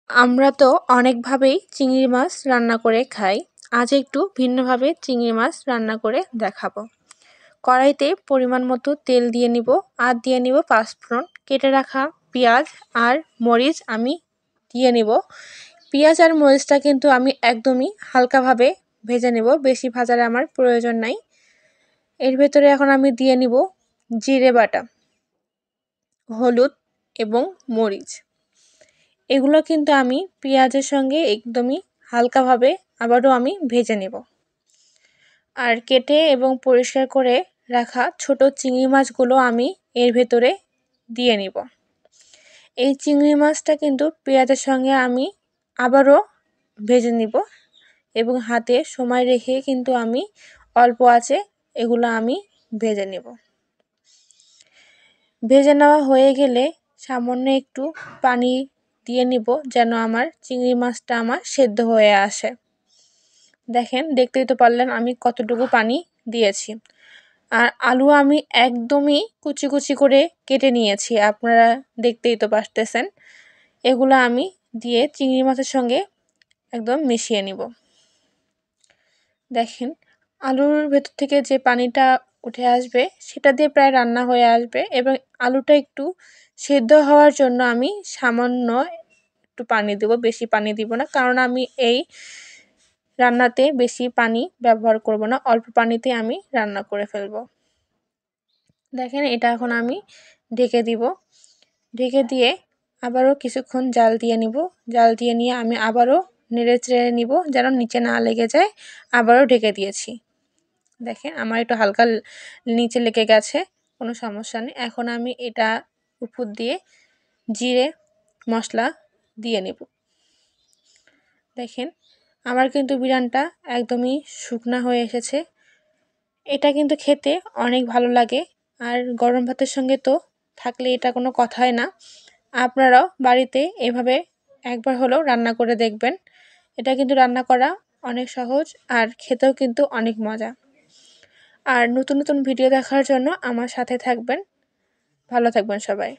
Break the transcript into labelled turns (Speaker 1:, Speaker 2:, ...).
Speaker 1: আমরা তো অনেকভাবেই চিংড়ি মাছ রান্না করে খাই। আজ একটু ভিন্নভাবে চিংড়ি মাছ রান্না করে দেখাবো। কড়াইতে পরিমাণ মতো তেল দিয়ে নিব আর দিয়ে নিব পাঁচফোড়ন, কেটে রাখা পেঁয়াজ আর মরিচ আমি দিয়ে নিব। পেঁয়াজ আর মরিচটা কিন্তু আমি একদমই হালকাভাবে ভেজে নেব, বেশি ভাজার আমার প্রয়োজন নাই। এর ভেতরে এখন আমি দিয়ে নিব জিরে বাটা, হলুদ এবং মরিচ। এগুলো কিন্তু আমি পেঁয়াজের সঙ্গে একদমই হালকাভাবে আবারও আমি ভেজে নেব। আর কেটে এবং পরিষ্কার করে রাখা ছোট চিংড়ি মাছগুলো আমি এর ভেতরে দিয়ে নিব। এই চিংড়ি মাছটা কিন্তু পেঁয়াজের সঙ্গে আমি আবারও ভেজে নিব এবং হাতে সময় রেখে কিন্তু আমি অল্প আঁচে এগুলো আমি ভেজে নেব। ভেজে নেওয়া হয়ে গেলে সামান্য একটু পানি দিয়ে নিব যেন আমার চিংড়ি মাছটা আমার সেদ্ধ হয়ে আসে। দেখেন, দেখতেই তো পারলেন আমি কতটুকু পানি দিয়েছি। আর আলু আমি একদমই কুচি কুচি করে কেটে নিয়েছি, আপনারা দেখতেই তো পারতেছেন। এগুলো আমি দিয়ে চিংড়ি মাছের সঙ্গে একদম মিশিয়ে নিব। দেখেন, আলুর ভেতর থেকে যে পানিটা উঠে আসবে সেটা দিয়ে প্রায় রান্না হয়ে আসবে এবং আলুটা একটু সেদ্ধ হওয়ার জন্য আমি সামান্য একটু পানি দেব, বেশি পানি দিব না, কারণ আমি এই রান্নাতে বেশি পানি ব্যবহার করব না, অল্প পানিতে আমি রান্না করে ফেলব। দেখেন, এটা এখন আমি ঢেকে দিব। ঢেকে দিয়ে আবারও কিছুক্ষণ জাল দিয়ে নিব। জাল দিয়ে নিয়ে আমি আবারও নেড়ে চেড়ে নিব যেন নিচে না লেগে যায়। আবারও ঢেকে দিয়েছি। দেখেন, আমার একটু হালকা নিচে লেগে গেছে, কোনো সমস্যা নেই। এখন আমি এটা উপর দিয়ে জিরে মশলা দিয়ে নেব। দেখেন, আমার কিন্তু বিরিয়ানিটা একদমই শুকনা হয়ে এসেছে। এটা কিন্তু খেতে অনেক ভালো লাগে, আর গরম ভাতের সঙ্গে তো থাকলে এটা কোনো কথাই না। আপনারাও বাড়িতে এভাবে একবার হলেও রান্না করে দেখবেন। এটা কিন্তু রান্না করা অনেক সহজ আর খেতেও কিন্তু অনেক মজা। আর নতুন নতুন ভিডিও দেখার জন্য আমার সাথে থাকবেন। ভালো থাকবেন সবাই।